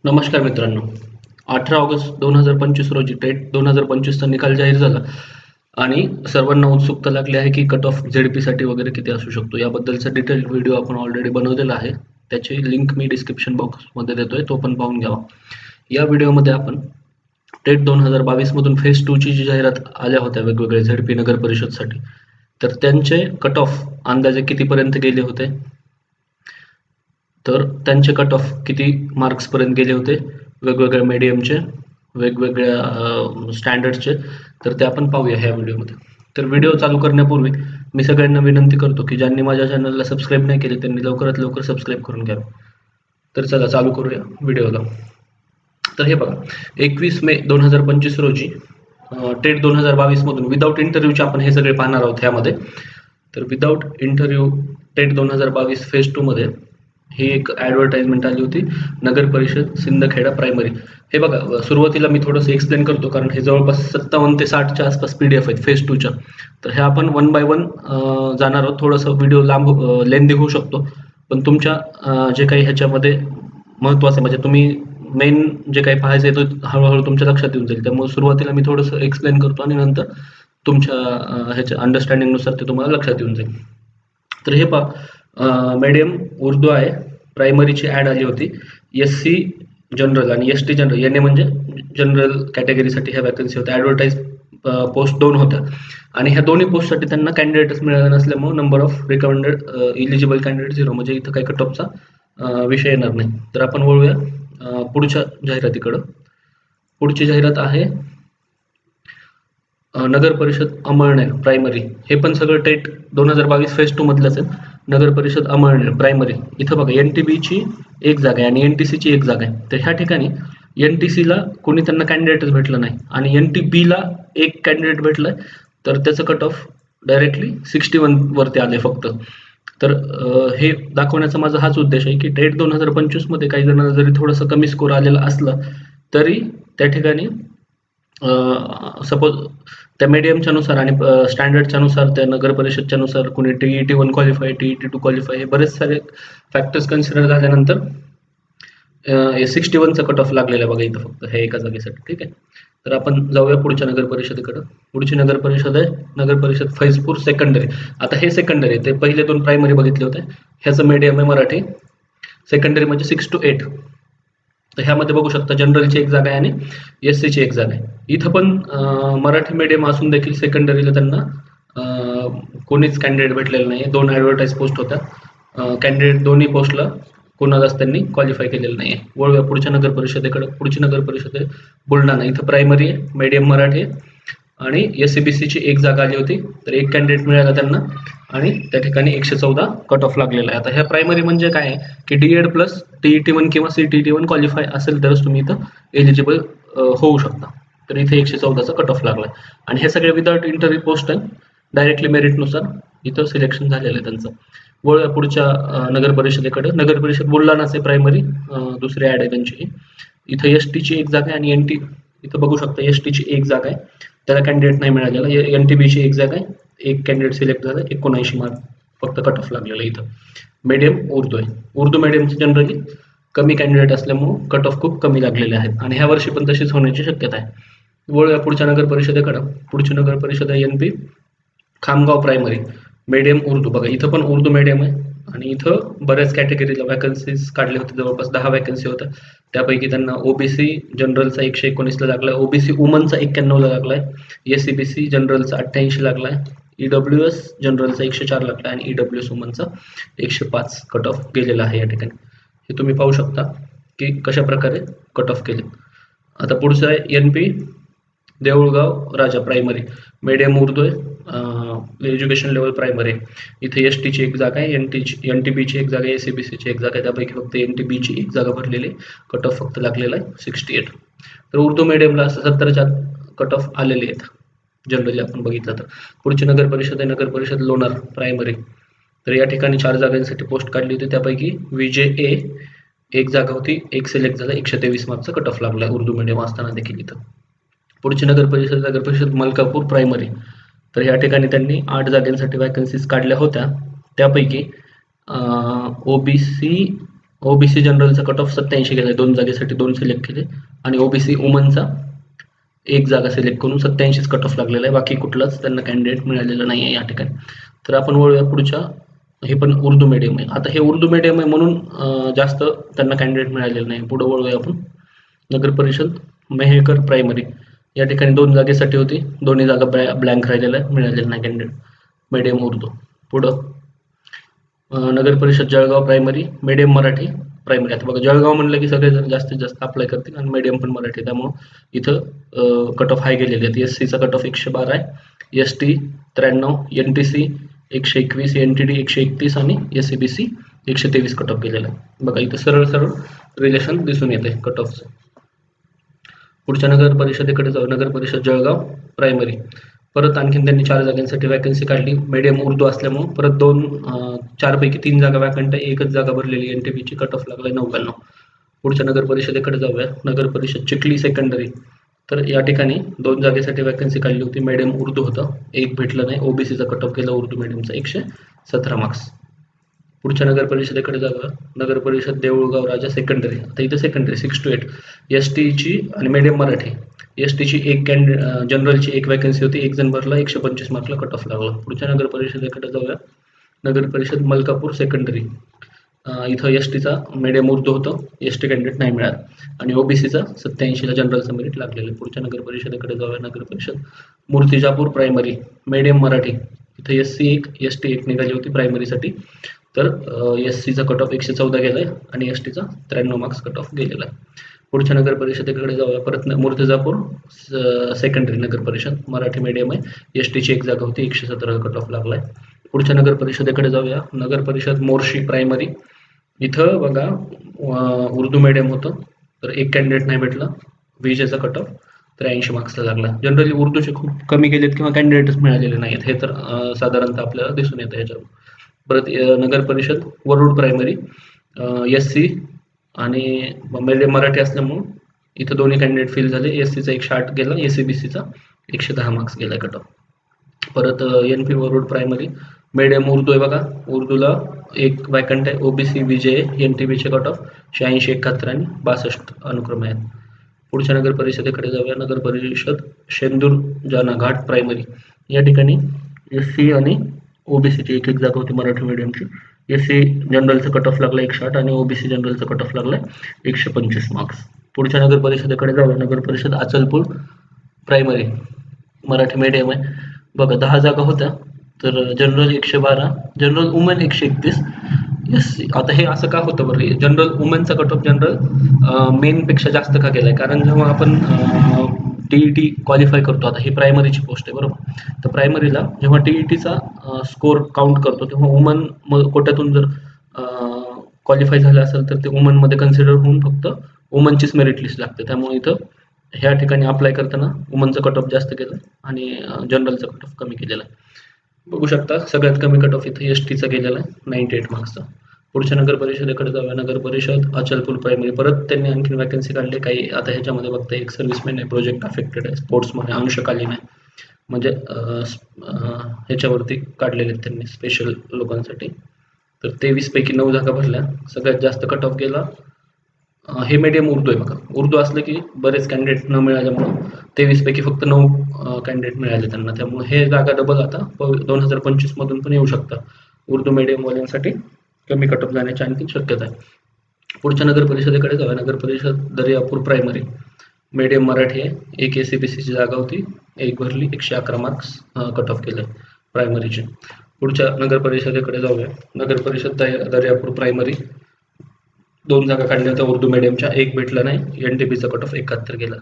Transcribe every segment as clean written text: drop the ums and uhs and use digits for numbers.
नमस्कार मित्रांनो. 18 ऑगस्ट 2025 रोजी टेट 2025चा निकाल जाहीर झाला आणि सर्वांना उत्सुकता लागली आहे की कट ऑफ झेडपीसाठी वगैरे किती असू शकतो. याबद्दलचा डिटेल व्हिडिओ आपण ऑलरेडी बनवलेला आहे. त्याची लिंक मी डिस्क्रिप्शन बॉक्समध्ये देतोय, तो पण पाहून घ्यावा. या व्हिडिओमध्ये आपण टेट 2022 मधून फेज 2 ची जी जाहिरात आल्या होत्या वेगवेगळ्या झेडपी नगर परिषदसाठी, तर त्यांचे कट ऑफ अंदाजे कितीपर्यंत गेले होते, तर त्यांचे कट ऑफ किती मार्क्सपर्यंत गेले होते वेगवेगळ्या मीडियमचे, वेगवेगळ्या स्टँडर्डचे, तर ते आपण पाहूया ह्या व्हिडिओमध्ये. तर व्हिडिओ चालू करण्यापूर्वी मी सगळ्यांना विनंती करतो की ज्यांनी माझ्या चॅनलला सबस्क्राईब नाही केले त्यांनी लवकरात लवकर सबस्क्राईब करून घ्यावं. तर चला चालू करूया व्हिडिओला. तर हे बघा, 21 मे 2025 रोजी टेट 2022 मधून विदाऊट इंटरव्ह्यूचे आपण हे सगळे पाहणार आहोत ह्यामध्ये. तर विदाऊट इंटरव्ह्यू टेट 2022 फेज 2 मध्ये ही एक ॲडव्हर्टाइजमेंट आली होती, नगर परिषद सिंदखेडा प्रायमरी. हे बघा, सुरुवातीला मी थोडंसं एक्सप्लेन करतो कारण हे जवळपास 57 ते 60च्या आसपास PDF आहेत फेज 2च्या. तर हे आपण वन बाय वन जाणार आहोत. थोडंसं व्हिडिओ लांब लेंदी होऊ शकतो, पण तुमच्या जे काही ह्याच्यामध्ये महत्त्वाचं म्हणजे तुम्ही मेन जे काही पाहायचं आहे तो हळूहळू तुमच्या लक्षात येऊन जाईल. त्यामुळे सुरुवातीला मी थोडंसं एक्सप्लेन करतो आणि नंतर तुमच्या ह्याच्या अंडरस्टँडिंगनुसार ते तुम्हाला लक्षात येऊन जाईल. तर हे पहा, मीडियम उर्दू आहे, प्रायमरीची ॲड आली होती. SC जनरल आणि ST जनरल, याने म्हणजे जनरल कॅटेगरीसाठी ह्या वॅकन्सी होत्या. ॲडव्हर्टाईज पोस्ट 2 होत्या आणि ह्या दोन्ही पोस्टसाठी त्यांना कॅन्डिडेट्स मिळाले नसल्यामुळे number of recommended eligible candidate 0, म्हणजे इथं काही कट ऑफचा विषय येणार नाही. तर आपण वळूया पुढच्या जाहिरातीकडं. पुढची जाहिरात आहे नगर परिषद अमळनेर प्रायमरी. हे पण सगळं टेट 2022 फेज 2 मधलंच आहे. नगर परिषद अमळनेर प्रायमरी. इथं बघा, NTBची एक जागा आहे आणि NTCची एक जागा आहे. तर ह्या ठिकाणी NTCला कोणी त्यांना कॅन्डिडेटच भेटलं नाही आणि NTBला एक कॅन्डिडेट भेटलाय, तर त्याचं कट ऑफ डायरेक्टली 61 वरती आले फक्त. तर हे दाखवण्याचा माझा हाच उद्देश आहे की टेट 2025 मध्ये काही जणांना जरी थोडंसं कमी स्कोर आलेला असला तरी त्या ठिकाणी सपोज त्या मीडियमच्या नुसार आणि स्टँडर्डच्या नुसार, त्या नगर परिषदच्या नुसार कोणी TET1 क्वालिफाय, TET2 क्वालिफाय, हे बरेच सारे फॅक्टर्स कन्सिडर झाल्यानंतर 61चा कट ऑफ लागलेला आहे बघा इथं फक्त ह्या एका जागेसाठी. ठीक आहे, तर आपण जाऊया पुढच्या नगर परिषदेकडे. पुढची नगर परिषद आहे नगर परिषद फैजपूर सेकंडरी. आता हे सेकंडरी, ते पहिले 2 प्रायमरी बघितले होते, ह्याचं मीडियम आहे मराठी. सेकंडरी म्हणजे 6 to 8. तर ह्यामध्ये बघू शकता जनरलची एक जागा आहे आणि SCची एक जागा आहे. इथं पण मराठी मीडियम असून देखील सेकंडरीला त्यांना कोणीच कॅन्डिडेट भेटलेलं नाही. 2 ॲडव्हर्टाईज पोस्ट होत्या, कॅन्डिडेट दोन्ही पोस्टला कोणालाच त्यांनी क्वालिफाय केलेलं नाही आहे. वळूया पुढच्या नगर परिषदेकडे. पुढची नगर परिषद आहे बुलढाणा. इथं प्रायमरी आहे, मीडियम मराठी आहे आणि SCBCची एक जागा आली होती, तर एक कॅन्डिडेट मिळाला त्यांना आणि त्या ठिकाणी 114 कट ऑफ लागलेला आहे. आता ह्या प्रायमरी म्हणजे काय आहे की DED प्लस TET1 किंवा CTET1 क्वालिफाय असेल तरच तुम्ही इथं एलिजिबल होऊ शकता. तर इथे 114चा कट ऑफ लागला आणि हे सगळे विदाउट इंटरव्ह्यू पोस्ट आहे, डायरेक्टली मेरिटनुसार इथं सिलेक्शन झालेलं आहे त्यांचं. वळ पुढच्या नगर परिषदेकडे. नगर परिषद बुलढाणाचे प्रायमरी दुसरी ॲड आहे त्यांची. इथं STची एक जागा आहे आणि NT, इथं बघू शकता STची एक जागा आहे, त्याला कॅन्डिडेट नाही मिळालेला. NTBची एक जागा आहे, एक कॅन्डिडेट सिलेक्ट झाला, 79 मार्क फक्त कट ऑफ लागलेला इथं. मीडियम उर्दू आहे. उर्दू मीडियमचं जनरली कमी कॅन्डिडेट असल्यामुळे कट ऑफ खूप कमी लागलेले आहेत आणि ह्या वर्षी पण तशीच होण्याची शक्यता आहे. वळूया पुढच्या नगर परिषदेकडं. पुढची नगर परिषद आहे NP Khamgaon primary. Medium Urdu. बघा इथं पण उर्दू मीडियम आहे आणि इथं बऱ्याच कॅटेगरीला वॅकन्सीज काढले होते, जवळपास 10 वॅकन्सी होत्या. त्यापैकी त्यांना OBC जनरलचा 119ला लागलाय, OBC वुमनचा 91ला लागलाय, SCBC जनरलचा 88 लागलाय, EWS जनरलचा 104 लागलाय आणि EWS वुमनचा 105 कट ऑफ गेलेला आहे या ठिकाणी. हे तुम्ही पाहू शकता की कशा प्रकारे कट ऑफ केले. आता पुढचं आहे NP Deulgaon Raja primary. Medium Urdu आहे, एज्युकेशन लेवल प्रायमरी आहे. इथे STची एक जागा आहे, NTBची एक जागा आहे, SCBCची एक जागा आहे. त्यापैकी फक्त NTBची एक जागा भरलेली आहे. कट ऑफ फक्त लागलेला आहे 68. तर उर्दू मीडियमला 70च्या कट ऑफ आलेले आहेत जनरली आपण बघितलं तर. पुढची नगर परिषद आहे नगर परिषद लोणार प्रायमरी. तर या ठिकाणी 4 जागांसाठी पोस्ट काढली होती, त्यापैकी VJA एक जागा होती, एक सिलेक्ट झाला, 123 मार्कचा कट ऑफ लागला उर्दू मीडियम असताना देखील इथं. पुढची नगर परिषद मलकापूर प्रायमरी. तर या ठिकाणी त्यांनी 8 जागांसाठी वॅकन्सीज काढल्या होत्या, त्यापैकी OBC ओबीसी जनरलचा कट ऑफ 87 गेलाय, 2 जागेसाठी 2 सिलेक्ट केले आणि ओबीसी वुमनचा 1 जागा सिलेक्ट करून 87च कट ऑफ लागलेला आहे. बाकी कुठलाच त्यांना कॅन्डिडेट मिळालेला नाही आहे या ठिकाणी. तर आपण वळूया पुढच्या. हे पण उर्दू मीडियम आहे. आता हे उर्दू मीडियम आहे म्हणून जास्त त्यांना कॅन्डिडेट मिळालेलं नाही. पुढे वळूया आपण. नगर परिषद मेहकर प्रायमरी या ठिकाणी 2 जागेसाठी होती, दोन्ही जागा ब्लँक राहिलेल्या आहे, मिळालेलं नाही कॅन्डिडेट. मीडियम उर्दू. पुढं नगर परिषद Jalgaon primary medium Marathi primary. आता बघा जळगाव म्हणलं की सगळेजण जास्तीत जास्त अप्लाय करतील आणि मीडियम पण मराठी, त्यामुळं इथं कट ऑफ हाय गेलेले आहेत. एससीचा कट ऑफ 112 आहे, एसटी 93, एनटीसी 121, एनटीडी 131 आणि एससीबीसी 123 कट ऑफ गेलेला आहे. बघा इथं सरळ सरळ रिलेशन दिसून येते कट ऑफचं. पुढच्या नगर परिषदेकडे जाऊ. नगर परिषद जळगाव प्रायमरी. परत आणखीन त्यांनी 4 जागांसाठी वॅकन्सी काढली. मीडियम उर्दू असल्यामुळे परत 4 पैकी 3 जागा वॅकंट आहे, 1च जागा भरलेली. एनटीपीची कट ऑफ लागलाय 99. पुढच्या नगर परिषदेकडे जाऊया. नगर परिषद चिखली सेकंडरी. तर या ठिकाणी 2 जागेसाठी वॅकन्सी काढली होती. मीडियम उर्दू होतं, 1 भेटलं नाही. ओबीसीचा कट ऑफ गेला उर्दू मीडियमचा 117 मार्क्स. पुढच्या नगर परिषदेकडे जाऊया. नगर परिषद देऊळगाव राजा सेकंडरी. आता इथे सेकंडरी 6 to 8 एसटीची आणि मीडियम मराठी. एसटीची एक जनरलची 1 वॅकन्सी होती, 1 जण भरला, 125 मार्कला कट ऑफ लागला. पुढच्या नगर परिषदेकडे जाऊया. नगर परिषद मलकापूर सेकंडरी. इथं एसटीचा मीडियम उर्दू होतं, एसटी कॅन्डिडेट नाही मिळाला आणि ओबीसीचा 87ला जनरलचं मेरिट लागलेलं आहे. पुढच्या नगर परिषदेकडे जाऊया. नगर परिषद मूर्तिजापूर प्रायमरी मीडियम मराठी. इथं एससी 1 एसटी 1 निघाली होती प्रायमरीसाठी. तर एससीचा कट ऑफ 114 गेलाय आणि एसटीचा 93 मार्क्स कट ऑफ गेलेला आहे. पुढच्या नगर परिषदेकडे जाऊया. परत मूर्तिजापूर सेकंडरी नगर परिषद मराठी मीडियम आहे, एसटीची 1 जागा होती, 117 कट ऑफ लागलाय. पुढच्या नगर परिषदेकडे जाऊया. नगर परिषद मोर्शी प्रायमरी. इथं बघा उर्दू मीडियम होतं, तर 1 कॅन्डिडेट नाही भेटला, विजेचा कट ऑफ 83 मार्क्सला लागला. जनरली उर्दूचे खूप कमी गेलेत किंवा कॅन्डिडेटच मिळालेले नाहीत, हे तर साधारणतः आपल्याला दिसून येतं याच्यावर. परत नगर परिषद वरुड प्रायमरी एससी आणि मीडियम मराठी असल्यामुळं इथं दोन्ही कॅन्डिडेट फेल झाले. एससीचा 108 गेला, एससीबीसीचा 110 मार्क्स गेला कट ऑफ. परत NP Warud primary medium Urdu आहे बघा, उर्दूला 1 वॅकंट आहे. ओबीसी विजय एनटीबीचे कट ऑफ 86, 71 आणि 62 अनुक्रम आहेत. पुढच्या नगर परिषदेकडे जाऊया. नगर परिषद शेंदूर जाना घाट प्रायमरी. या ठिकाणी एससी आणि ओबीसीची 1 जागा होती मराठी मीडियमची. एससी जनरलचा कट ऑफ लागला 108 आणि ओबीसी जनरलचा कट ऑफ लागलाय 125 मार्क्स. पुढच्या नगर परिषदेकडे जाऊया. नगर परिषद अचलपूर प्रायमरी मराठी मीडियम आहे. बघा 10 जागा होत्या, तर जनरल 112, जनरल वुमन 131. एससी. आता हे असं का होतं बरं, जनरल वुमनचा कट ऑफ जनरल मेनपेक्षा जास्त का गेलाय? कारण जेव्हा आपण टीईटी क्वालिफाय करतो, आता ही प्रायमरीची पोस्ट आहे बरोबर, तर प्रायमरीला जेव्हा टीईटीचा स्कोर काउंट करतो तेव्हा वुमन कोट्यातून जर क्वालिफाय झालं असेल तर ते वुमनमध्ये कन्सिडर होऊन फक्त वुमनचीच मेरिट लिस्ट लागते. त्यामुळे इथं ह्या ठिकाणी अप्लाय करताना वुमनचा कट ऑफ जास्त केला आणि जनरलचा कट ऑफ कमी केलेला आहे. बघू शकता सगळ्यात कमी कट ऑफ इथं एसटीचा गेलेला आहे 98 मार्क्सचा. पुढच्या नगर परिषदेकडे जाऊया. नगर परिषद अचलपूर प्रायमरी. परत त्यांनी आणखी वॅकन्सी काढली काही. आता ह्याच्यामध्ये बघता एक सर्व्हिसमॅन आहे, प्रोजेक्ट अफेक्टेड आहे, स्पोर्ट्समध्ये अंशकालीन आहे, म्हणजे ह्याच्यावरती काढलेले आहेत त्यांनी स्पेशल लोकांसाठी. तर 23 पैकी 9 जागा भरल्या. सगळ्यात जास्त कट ऑफ गेला. हे मीडियम उर्दू आहे बघा, उर्दू असलं की बरेच कॅन्डिडेट न मिळाल्यामुळं 23 पैकी फक्त 9 कॅन्डिडेट मिळाले त्यांना. त्यामुळे हे जागा डबल आता 2025 मधून पण येऊ शकतात. उर्दू मीडियम वाल्यांसाठी कमी कट ऑफ जाण्याची आणखी शक्यता आहे. पुढच्या नगर परिषदेकडे जाऊया. नगर परिषद दर्यापूर प्रायमरी मीडियम मराठी आहे, 1 एससीबीसीची जागा होती, 1 भरली, 111 मार्क्स कट ऑफ केले प्रायमरीचे. पुढच्या नगर परिषदेकडे जाऊया. नगर परिषद दर्यापूर प्रायमरी 2 जागा काढल्या होत्या उर्दू मीडियमच्या, 1 भेटला नाही, एनटीपीचा कट ऑफ 71 गेला.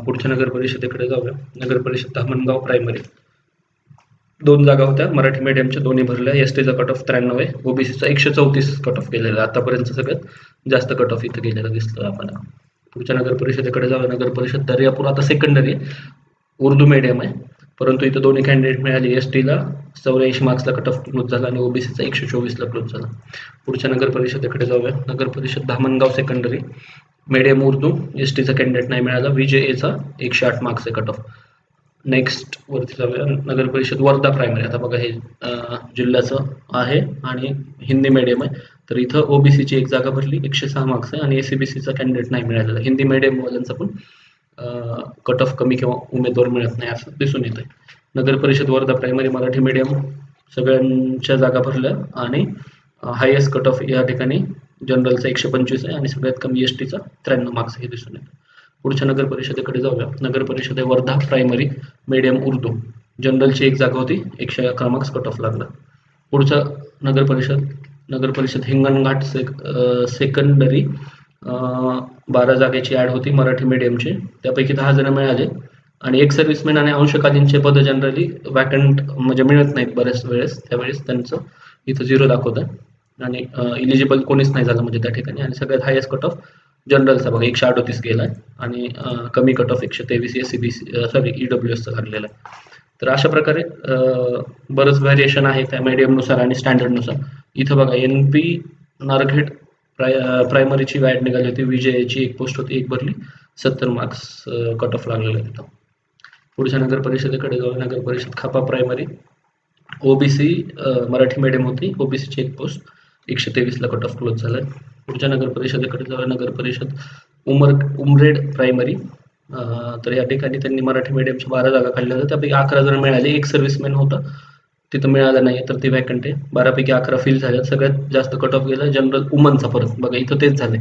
पुढच्या नगर परिषदेकडे जाऊया. नगर परिषद धामणगाव प्रायमरी 2 जागा होत्या मराठी मीडियमच्या, दोन्ही भरल्या. एसटीचा कट ऑफ 93 आहे, ओबीसीचा 134 कट ऑफ केलेला. आतापर्यंत सगळ्यात जास्त कट ऑफ इथं गेलेला दिसतो आपल्याला. पुढच्या नगर परिषदेकडे जाऊया. नगर परिषद दर्यापूर आता सेकंडरी उर्दू मीडियम आहे, परंतु इथं दोन्ही कॅन्डिडेट मिळाले. एसटीला 84 मार्क्सला कट ऑफ क्लोज झाला आणि ओबीसीचा 124ला क्लोज झाला. पुढच्या नगर परिषदेकडे जाऊया. नगर परिषद धामणगाव सेकंडरी मीडियम उर्दू, एसटीचा कॅन्डिडेट नाही मिळाला, विजेएचा 108 मार्क्स आहे कट ऑफ. नेक्स्ट वरती जाऊया. नगर परिषद वर्धा प्रायमरी. आता बघा हे जिल्ह्याचं आहे आणि हिंदी मीडियम आहे, तर इथं ओबीसीची एक जागा भरली, 106 मार्क्स आहे आणि एसीबीसीचा कॅन्डिडेट नाही मिळालेला. हिंदी मीडियम वाल्यांचा पण कट ऑफ कमी किंवा उमेदवार मिळत नाही असं दिसून येतंय. नगर परिषद वर्धा प्रायमरी मराठी मीडियम सगळ्यांच्या जागा भरल्या आणि हायेस्ट कट ऑफ या ठिकाणी जनरलचा 125 आहे आणि सगळ्यात कमी एसटीचा 93 मार्क्स हे दिसून येतं. पुढच्या नगर परिषदेकडे जाऊया. नगर परिषद आहे वर्धा प्रायमरी मीडियम उर्दू. जनरलची एक जागा होती, 111 मार्क्स कट ऑफ लागला. पुढचा नगर परिषद हिंगणघाट सेकंडरी 12 जागेची ॲड होती मराठी मीडियमची, त्यापैकी 10 जण मिळाले आणि एक सर्व्हिसमॅन आणि अंशकालीनचे पद जनरली वॅकंट म्हणजे मिळत नाहीत बऱ्याच वेळेस, त्यावेळेस त्यांचं इथं 0 दाखवतं आणि इलिजिबल कोणीच नाही झालं म्हणजे त्या ठिकाणी. आणि सगळ्यात हायेस्ट कट ऑफ जनरलचा बघा 138 गेला आहे आणि कमी कट ऑफ 123 एसीबीसी सॉरी ईडब्ल्यूएसचा लागलेला आहे. तर अशा प्रकारे बरंच व्हॅरिएशन आहे त्या मीडियमनुसार आणि स्टँडर्डनुसार. इथं बघा NP नारखेड प्रायमरीची ॲड निघाली होती, विजयाची एक पोस्ट होती, एक भरली, 70 मार्क्स कट ऑफ लागलेला आहे तिथं. पुढच्या नगर परिषदेकडे जाऊ. नगर परिषद खापा प्रायमरी ओबीसी मराठी मीडियम होती, ओबीसीची एक पोस्ट, 123ला कट ऑफ क्लोज झालाय. पुढच्या नगर परिषदेकडे जाऊ. नगर परिषद उमरेड प्रायमरी. तर या ठिकाणी त्यांनी मराठी मीडियमच्या 12 जागा काढल्या होत्या, त्यापैकी 11 जण मिळाले. एक सर्व्हिसमॅन होतं, तिथं मिळालं नाही, तर ते वॅकंट आहे. 12 पैकी 11 फिल झाल्या. सगळ्यात जास्त कट ऑफ गेला जनरल वुमनचा, परत बघा इथं तेच झाले.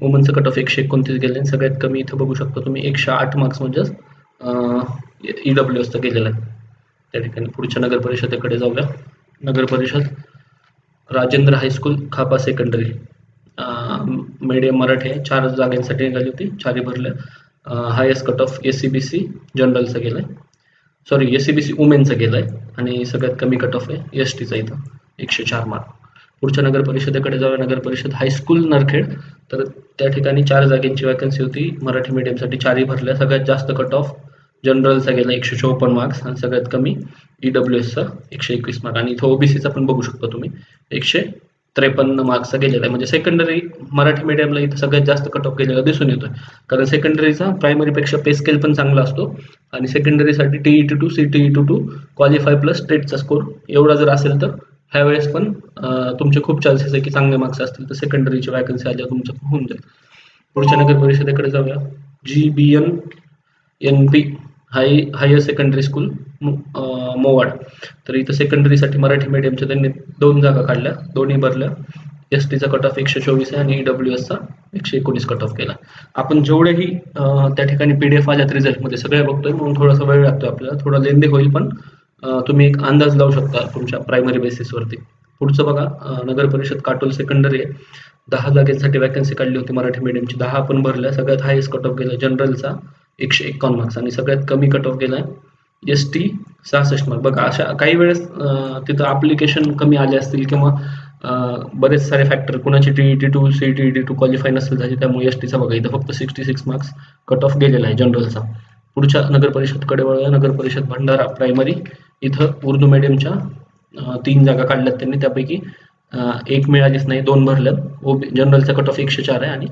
वुमनचं कट ऑफ 129 गेले. सगळ्यात कमी इथं बघू शकतो तुम्ही 108 मार्क्स म्हणजेच ईडब्ल्यूएसचा गेलेला आहे त्या ठिकाणी. पुढच्या नगर परिषदेकडे जाऊया. नगर परिषद राजेंद्र हायस्कूल खापा सेकंडरी मीडियम मराठी आहे, 4 जागांसाठी निघाली होती, 4ही भरल्या. हायेस्ट कट ऑफ एसीबीसी जनरलचा गेलाय, सॉरी एसीबीसी वुमेनचा गेलाय आणि सगळ्यात कमी कट ऑफ आहे एसटीचा इथं 104 मार्क. पुढच्या नगर परिषदेकडे जाऊया. नगर परिषद हायस्कूल नरखेड. तर त्या ठिकाणी 4 जागेंची वॅकन्सी होती मराठी मीडियमसाठी, 4ही भरल्या. सगळ्यात जास्त कट ऑफ जनरलचा गेला 154 मार्क्स आणि सगळ्यात कमी ईडब्ल्यूएसचा 121 मार्क आणि इथं ओबीसीचा पण बघू शकता तुम्ही 153 मार्क्सचा गेलेला आहे. म्हणजे सेकंडरी मराठी मीडियमला इथं सगळ्यात जास्त कट ऑफ गेलेला दिसून येतोय, कारण सेकंडरीचा प्रायमरीपेक्षा पे स्केल पण चांगला असतो आणि सेकंडरीसाठी TET2 CTET2 क्वालिफाय प्लस स्टेटचा स्कोर एवढा जर असेल तर ह्यावेळेस पण तुमचे खूप चान्सेस आहे की चांगले मार्क्स असतील तर सेकंडरीची वॅकन्सी आल्यावर तुमचं होऊन जाईल. पुढच्या नगर परिषदेकडे जाऊया. GBNP higher secondary school Mowad. तर इथं सेकंडरीसाठी मराठी मीडियमच्या त्यांनी 2 जागा काढल्या, दोन्ही भरल्या. एसटीचा कट ऑफ 124 आहे आणि ईडब्ल्यूएसचा 119 कट ऑफ केला. आपण जेवढेही त्या ठिकाणी PDF आल्यात रिझल्टमध्ये सगळ्या बघतोय म्हणून थोडासा वेळ लागतोय आपल्याला, थोडा लेंदी होईल, पण तुम्ही एक अंदाज लावू शकता तुमच्या प्रायमरी बेसिसवरती. पुढचं बघा. नगर परिषद काटोल सेकंडरी आहे, 10 जागेसाठी वॅकन्सी काढली होती मराठी मीडियमची, 10 आपण भरल्या. सगळ्यात हायेस्ट कट ऑफ गेला जनरलचा 151 मार्क्स आणि सगळ्यात कमी कट ऑफ गेलाय ST 66 मार्क. बघा अशा काही वेळेस तिथं ॲप्लिकेशन कमी आले असतील किंवा बरेच सारे फॅक्टर, कुणाची TET2 CTET2 क्वालिफाय नसेल झाली, त्यामुळे STचा बघा इथं फक्त 66 मार्क्स कट ऑफ गेलेला आहे जनरलचा. पुढच्या नगर परिषदकडे वळूया. नगर परिषद भंडारा प्रायमरी. इथं उर्दू मीडियमच्या 3 जागा काढल्यात त्यांनी, त्यापैकी 1 मिळालीच नाही, 2 भरल्यात. जनरलचा कट ऑफ 104 आहे आणि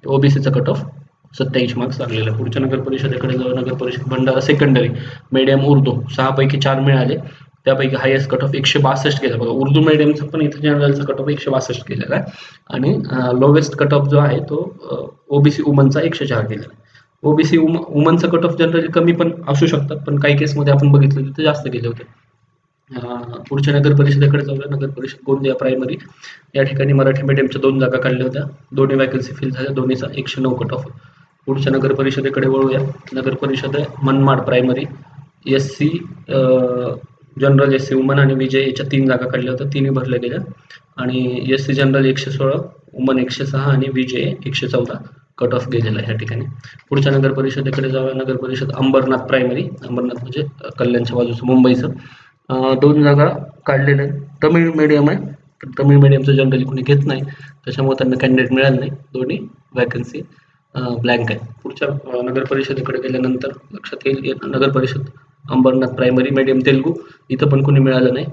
ओबीसीचा कट ऑफ 27 मार्क्स लागलेला आहे. पुढच्या नगर परिषदेकडे जाऊ. नगर परिषद भंडारा सेकंडरी मीडियम उर्दू, 6 पैकी 4 मिळाले, त्यापैकी हायेस्ट कट ऑफ 162 गेला. बघा उर्दू मीडियमचा पण इथं जनरलचा कट ऑफ 162 गेलेला आहे आणि लोवेस्ट कट ऑफ जो आहे तो ओबीसी वुमनचा 104 गेलेला आहे. ओबीसी वुमनचा कट ऑफ जनरली कमी पण असू शकतात, पण काही केसमध्ये आपण बघितलं तिथे जास्त गेले होते. पुढच्या नगर परिषदेकडे जाऊया. नगर परिषद गोंदिया प्रायमरी. या ठिकाणी मराठी मीडियमच्या 2 जागा काढल्या होत्या, दोन्ही वॅकन्सी फिल झाल्या, दोन्हीचा 109 कट ऑफ. पुढच्या नगर परिषदेकडे वळूया. नगर परिषद आहे Manmad primary. SC general, SC woman आणि विजय याच्या 3 जागा काढल्या होत्या, 3ही भरल्या गेल्या आणि SC जनरल 116, वुमन 106 आणि विजय 114 कट ऑफ गेलेला आहे ह्या ठिकाणी. पुढच्या नगर परिषदेकडे जाऊया. नगर परिषद अंबरनाथ प्रायमरी. अंबरनाथ म्हणजे कल्याणच्या बाजूचं मुंबईचं. 2 जागा काढलेल्या आहेत. तमिळ मीडियम आहे, तर तमिळ मीडियमचं जनरली कोणी घेत नाही, त्याच्यामुळे त्यांना कॅन्डिडेट मिळालं नाही, दोन्ही वॅकन्सी ब्लँक आहे. पुढच्या नगर परिषदेकडे गेल्यानंतर लक्षात येईल नगर परिषद अंबरनाथ प्रायमरी मीडियम तेलुगू. इथं पण कोणी मिळालं नाही,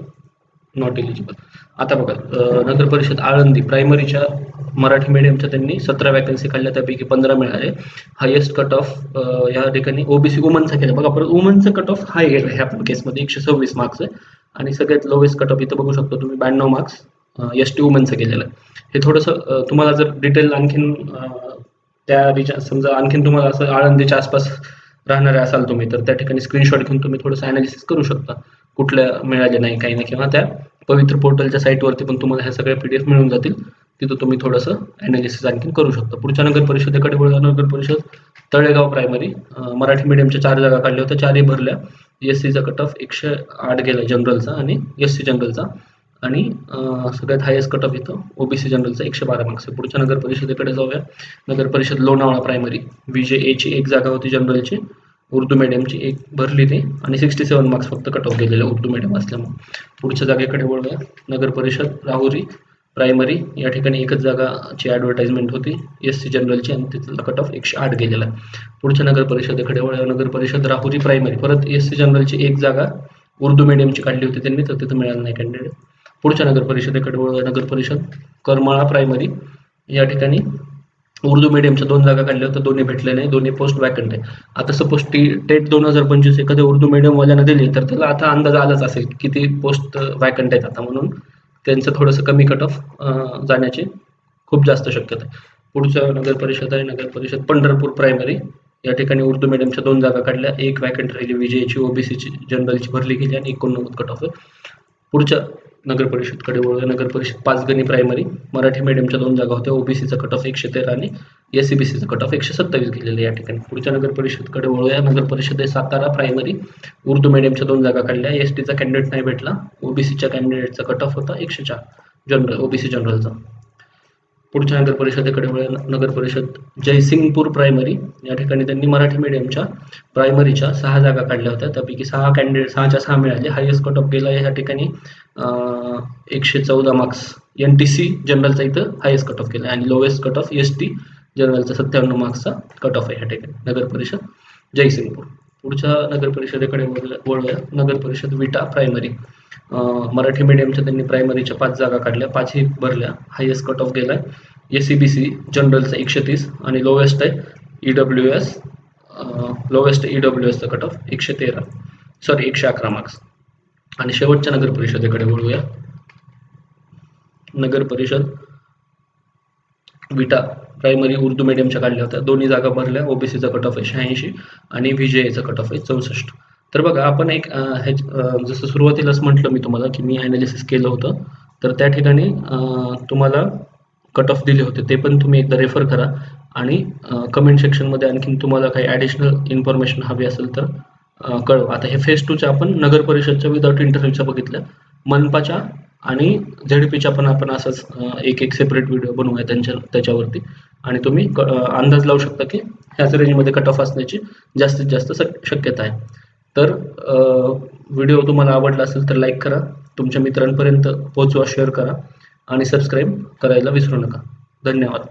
नॉट एलिजिबल. आता बघा नगर परिषद आळंदी प्रायमरीच्या मराठी मीडियमच्या त्यांनी 17 वॅकन्सी काढल्या, त्यापैकी 15 मिळाले. हायेस्ट कट ऑफ या ठिकाणी ओबीसी वुमनचा केला. बघा परत वुमनचा कट ऑफ हाय गेला ह्या केसमध्ये, 126 मार्क्स आहे आणि सगळ्यात लोवेस्ट कट ऑफ इथं बघू शकतो तुम्ही 92 मार्क्स ST वुमेनचं केलेलं आहे. हे थोडंसं तुम्हाला जर डिटेल आणखीन त्या समजा आणखीन तुम्हाला असं आळंदीच्या आसपास राहणारे असाल तुम्ही, तर त्या ठिकाणी स्क्रीनशॉट घेऊन तुम्ही थोडंसं ॲनालिसिस करू शकता, कुठल्या मिळाले नाही काही नाही, किंवा त्या पवित्र पोर्टलच्या साईटवरती पण तुम्हाला ह्या सगळ्या PDF मिळून जातील. तिथं तुम्ही थोडंसं ॲनालिसिस आणखीन करू शकता. पुढच्या नगर परिषदेकडे वळूया. नगर परिषद तळेगाव प्रायमरी, मराठी मीडियमच्या 4 जागा काढल्या होत्या, 4ही भरल्या. SCचा कट ऑफ 108 गेला जनरलचा आणि SC जनरलचा, आणि सगळ्यात हायेस्ट कट ऑफ इथं OBC जनरलचा 112 मार्क्स आहे. पुढच्या नगर परिषदेकडे जाऊया. नगर परिषद लोणावळा प्रायमरी, VJAची 1 जागा होती जनरलची, उर्दू मीडियमची 1 भरली ती, आणि 67 मार्क्स फक्त कट ऑफ गेलेले उर्दू मीडियम असल्यामुळे. पुढच्या जागेकडे वळूया. नगर परिषद राहुरी प्रायमरी, या ठिकाणी 1च जागाची ॲडव्हर्टाइजमेंट होती SC जनरलची, आणि तिथला कट ऑफ 108 गेलेला आहे. पुढच्या नगर परिषदेकडे वळूया. नगर परिषद राहुरी प्रायमरी, परत SC जनरलची 1 जागा उर्दू मीडियमची काढली होती त्यांनी, तर तिथं मिळालं नाही कॅन्डिडेट. पुढच्या नगर परिषदेकडे वळूया. नगर परिषद करमाळा प्रायमरी, या ठिकाणी उर्दू मीडियमच्या 2 जागा काढल्या होत्या, दोन्ही भेटले नाही, दोन्ही पोस्ट वॅकंट आहे. आता सपोज टेट 2025 एखाद्या उर्दू मीडियमवाल्यानं दिली, तर त्याला आता अंदाज आलाच असेल किती पोस्ट वॅकंट आहेत आता, म्हणून त्यांचं थोडंसं कमी कट ऑफ जाण्याची खूप जास्त शक्यता आहे. पुढचं नगर परिषद आहे नगर परिषद पंढरपूर प्रायमरी, या ठिकाणी उर्दू मीडियमच्या 2 जागा काढल्या, 1 वॅकंट राहिली, विजयची OBCची जनरलची भरली गेली, आणि 89 कट ऑफ आहे. पुढच्या नगर परिषदकडे वळूया. नगर परिषद पाचगणी प्रायमरी, मराठी मीडियमच्या 2 जागा होत्या, OBCचा कट ऑफ 113 आणि SCBCचा कट ऑफ 127 गेलेले या ठिकाणी. पुढच्या नगर परिषदकडे वळूया. नगर परिषद आहे सातारा प्रायमरी, उर्दू मीडियमच्या 2 जागा काढल्या, STचा कॅन्डिडेट नाही भेटला, OBCच्या कॅन्डिडेटचा कट ऑफ होता 104 जनरल, OBC जनरलचा. पुढच्या नगर परिषदेकडे वळूया. नगर परिषद जयसिंगपूर प्रायमरी, या ठिकाणी त्यांनी मराठी मीडियमच्या प्रायमरीच्या 6 जागा काढल्या होत्या, त्यापैकी 6 कॅन्डिडेट 6च्या 6 मिळाले. हायेस्ट कट ऑफ गेला या ठिकाणी 114 मार्क्स. NTC जनरलचा इथं हायेस्ट कट ऑफ केला, आणि लोवेस्ट कट ऑफ ST जनरलचा 57 मार्क्सचा कट ऑफ आहे या ठिकाणी. नगर परिषद जयसिंगपूर. पुढच्या नगर परिषदेकडे वळूया. नगर परिषद विटा प्रायमरी, मराठी मीडियमच्या त्यांनी प्रायमरीच्या 5 जागा काढल्या, 5ही भरल्या, हायेस्ट कट ऑफ गेला SCBC जनरलचा 130, आणि लोवेस्ट आहे EWS, लोवेस्ट EWSचा कट ऑफ 111 मार्क्स. आणि शेवटच्या नगर परिषदेकडे वळूया. नगर परिषद विटा प्रायमरी उर्दू मीडियमच्या काढल्या होत्या, दोन्ही जागा भरल्या, OBCचा कट ऑफ आहे 86 आणि VJAचा कट ऑफ आहे 64. तर बघा, आपण एक जसं सुरुवातीलाच म्हटलं मी तुम्हाला की मी ॲनालिसिस केलं होतं, तर त्या ठिकाणी तुम्हाला कट ऑफ दिले होते, ते पण तुम्ही एकदा रेफर करा, आणि कमेंट सेक्शनमध्ये आणखीन तुम्हाला काही ॲडिशनल इन्फॉर्मेशन हवी असेल तर कळवा. आता हे फेज 2च्या आपण नगर परिषदच्या विदाउट इंटरव्ह्यूच्या बघितल्या, मनपाच्या आणि ZPच्या पण आपण असंच एक सेपरेट व्हिडिओ बनवूया त्याच्यावरती, आणि तुम्ही अंदाज लावू शकता की ह्याच रेंजमध्ये कट ऑफ असण्याची जास्तीत जास्त शक्यता आहे. तर व्हिडिओ तुम्हाला आवडला असेल तर लाईक करा, तुमच्या मित्रांपर्यंत पोहोचवा, शेअर करा, आणि सबस्क्राईब करायला विसरू नका. धन्यवाद.